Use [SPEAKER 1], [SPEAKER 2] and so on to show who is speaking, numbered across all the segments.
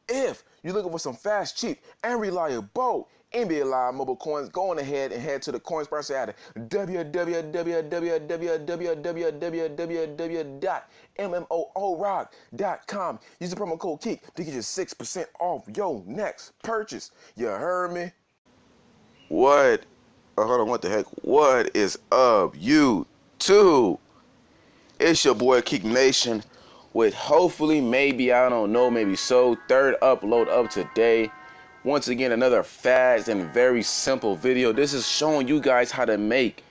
[SPEAKER 1] If you're looking for some fast, cheap, and reliable NBA Live mobile coins, go on ahead and head to the coin sponsor at www.mmoorock.com. Use the promo code KEEK to get you 6% off your next purchase. You heard me? What? Oh, hold on, what the heck? What is up, YouTube? It's your boy Keek Nation with hopefully, maybe, I don't know, maybe so, third upload of today. Once again, another fast and very simple video. This is showing you guys how to make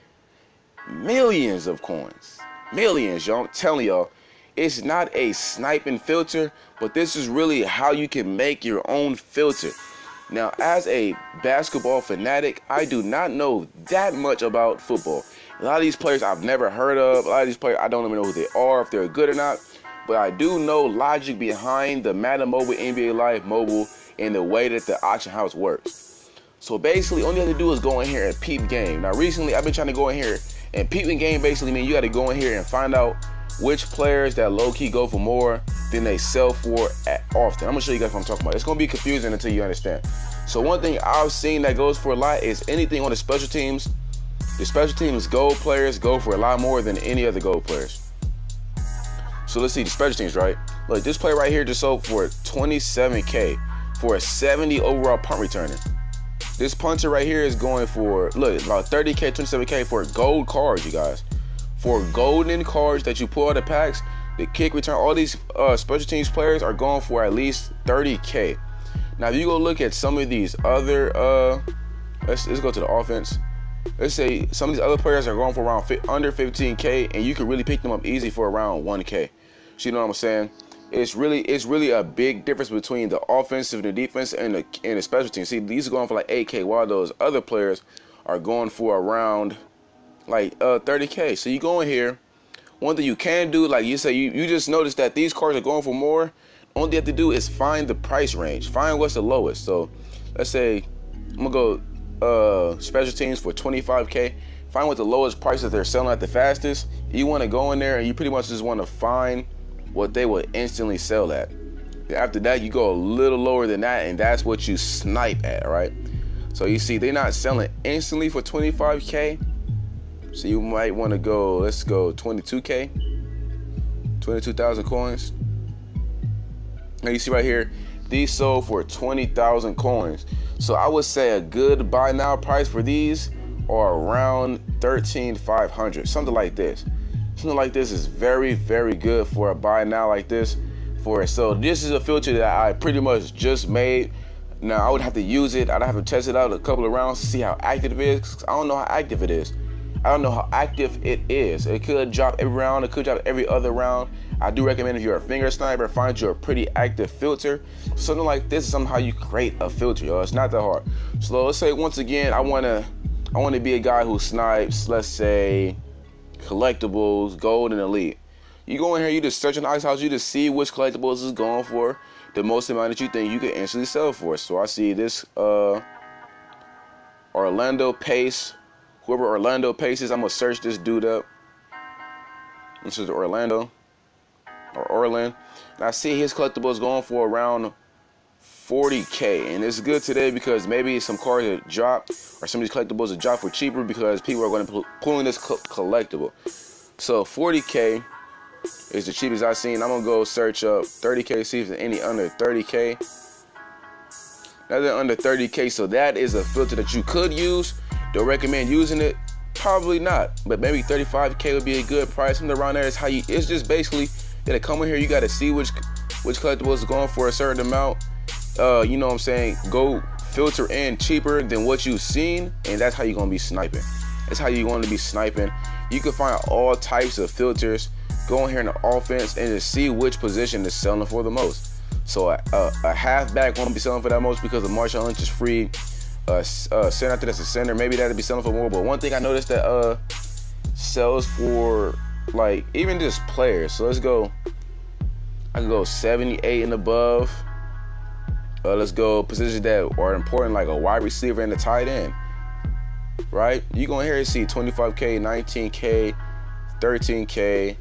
[SPEAKER 1] millions of coins. Millions, y'all. I'm telling y'all, it's not a sniping filter, but this is really how you can make your own filter. Now, as a basketball fanatic, I do not know that much about football. A lot of these players I've never heard of. A lot of these players I don't even know who they are, if they're good or not. But I do know logic behind the Madden Mobile, NBA Live Mobile, and the way that the auction house works. So basically, all you have to do is go in here and peep game. Now, recently, I've been trying to go in here and peeping game basically means you got to go in here and find out which players that low-key go for more than they sell for often. I'm going to show you guys what I'm talking about. It's going to be confusing until you understand. So one thing I've seen that goes for a lot is anything on the special teams. The special teams gold players go for a lot more than any other gold players. So let's see the special teams, right? Look, this player right here just sold for 27K for a 70 overall punt returner. This punter right here is going for, look, about 30K, 27K for gold cards, you guys. For golden cards that you pull out of packs, the kick return, all these special teams players are going for at least 30K. Now, if you go look at some of these other, let's go to the offense. Let's say some of these other players are going for around under 15K, and you can really pick them up easy for around 1K. So you know what I'm saying? It's really a big difference between the offensive and the defense and the special team. See, these are going for like 8K, while those other players are going for around like 30K. So you go in here. One thing you can do, like you say, you just notice that these cards are going for more. All you have to do is find the price range. Find what's the lowest. So let's say I'm gonna go special teams for 25K. Find what the lowest price that they're selling at the fastest. You want to go in there and you pretty much just want to find what they will instantly sell at. After that, you go a little lower than that, and that's what you snipe at, right? So you see, they're not selling instantly for 25K. So you might want to go, let's go 22K, 22,000 coins. Now you see right here, these sold for 20,000 coins. So I would say a good buy now price for these are around 13,500, something like this. Something like this is very, very good for a buy now like this. So this is a filter that I pretty much just made. Now I would have to use it. I'd have to test it out a couple of rounds to see how active it is. I don't know how active it is. I don't know how active it is. It could drop every round. It could drop every other round. I do recommend if you're a finger sniper, find you a pretty active filter. Something like this is somehow you create a filter, y'all. It's not that hard. So let's say once again, I wanna be a guy who snipes, let's say, collectibles, gold, and elite. You go in here, you just search in the ice house, you just see which collectibles is going for the most amount that you think you can instantly sell for. So I see this Orlando Pace. Whoever Orlando Pace is, I'm gonna search this dude up. This is Orlando or Orland. And I see his collectibles going for around 40K, and it's good today because maybe some cards that drop or some of these collectibles will drop for cheaper because people are going to pulling this collectible. So 40K is the cheapest I've seen. I'm gonna go search up 30K, see if there's any under 30K. Now they're under 30K, so that is a filter that you could use. Don't recommend using it, probably not, but maybe 35K would be a good price. Something around there is how you. It's just basically that come in here, you got to see which collectibles is going for a certain amount. You know what I'm saying? Go filter in cheaper than what you've seen, and that's how you're gonna be sniping. That's how you're going to be sniping. You can find all types of filters. Go in here in the offense and just see which position is selling for the most. So a halfback won't be selling for that most because the Marshawn Lynch is free. Center, I think that's a center. Maybe that'd be selling for more. But one thing I noticed that sells for like even just players. So let's go. I can go 78 and above. Let's go positions that are important, like a wide receiver and a tight end. Right? You go in here and see 25K, 19K, 13K.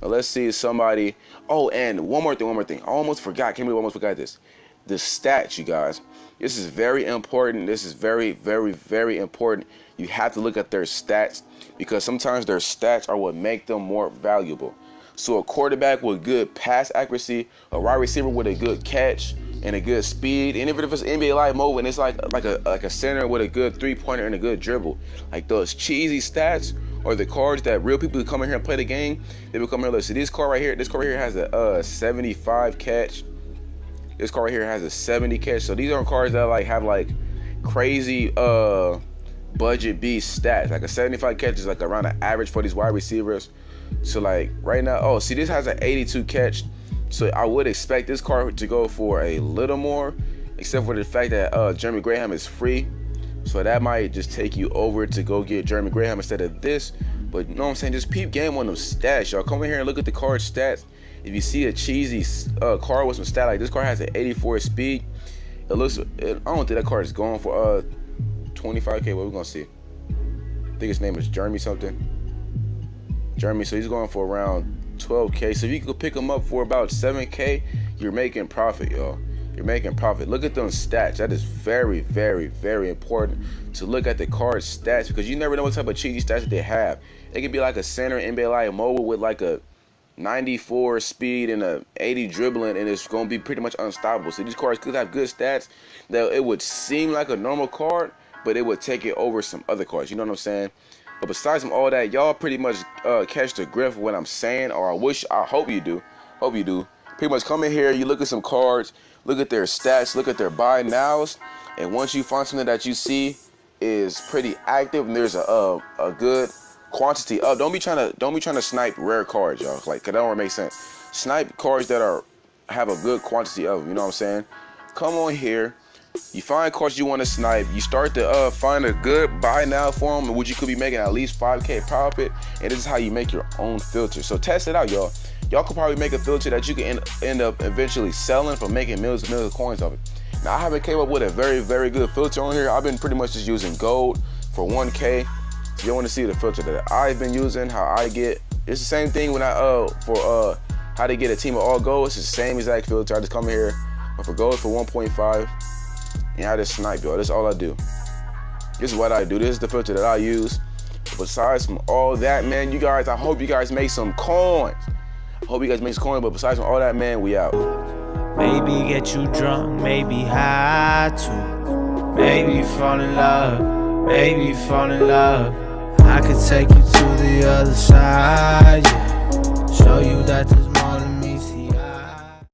[SPEAKER 1] Now let's see somebody. Oh, and one more thing. I almost forgot. Can't believe I almost forgot this. the stats, you guys. This is very important. This is very, very, very important. You have to look at their stats because sometimes their stats are what make them more valuable. So a quarterback with good pass accuracy, a wide receiver with a good catch and a good speed, and even if it's NBA Live mode and it's like a center with a good three-pointer and a good dribble, like those cheesy stats or the cards that real people who come in here and play the game, they will come here. Look, see this card right here. This card right here has a 75 catch. This card right here has a 70 catch. So these aren't cards that like have like crazy budget beast stats. Like a 75 catch is like around an average for these wide receivers. So like right now, oh, see this has an 82 catch. So I would expect this card to go for a little more, except for the fact that Jeremy Graham is free. So that might just take you over to go get Jeremy Graham instead of this. But you know what I'm saying? Just peep game on them stats, y'all. Come in here and look at the card stats. If you see a cheesy card with some stat, like this card has an 84 speed. It looks, I don't think that card is going for 25K. What we gonna see? I think his name is Jeremy something. Jeremy, so he's going for around 12K. So if you could pick him up for about 7K, you're making profit, y'all. You're making profit. Look at those stats. That is very, very, very important to look at the card stats because you never know what type of cheesy stats that they have. It could be like a center NBA Live mobile with like a 94 speed and a 80 dribbling, and it's going to be pretty much unstoppable. So these cards could have good stats that it would seem like a normal card, but it would take it over some other cards. You know what I'm saying? But besides from all that, y'all pretty much catch the grift of what I'm saying, or I hope you do. Hope you do. Pretty much come in here, you look at some cards, look at their stats, look at their buy nows, and once you find something that you see is pretty active and there's a good quantity of, don't be trying to snipe rare cards, y'all. Like, that don't make sense. Snipe cards that have a good quantity of them. You know what I'm saying? Come on here. You find cards you want to snipe. You start to find a good buy now for them, which you could be making at least 5K profit. And this is how you make your own filter. So test it out, y'all. Y'all could probably make a filter that you can end up eventually selling for making millions and millions of coins of it. Now, I haven't came up with a very, very good filter on here. I've been pretty much just using gold for 1K. So you want to see the filter that I've been using, how I get. It's the same thing when for how to get a team of all gold. It's the same exact filter. I just come here, but for gold for 1.5, and I just snipe, y'all. That's all I do. This is what I do. This is the filter that I use. Besides from all that, man, you guys, I hope you guys make some coins. I hope you guys make some coins, but besides from all that, man, we out.
[SPEAKER 2] Maybe get you drunk, maybe high too. Maybe fall in love, maybe fall in love. I could take you to the other side, yeah. Show you that the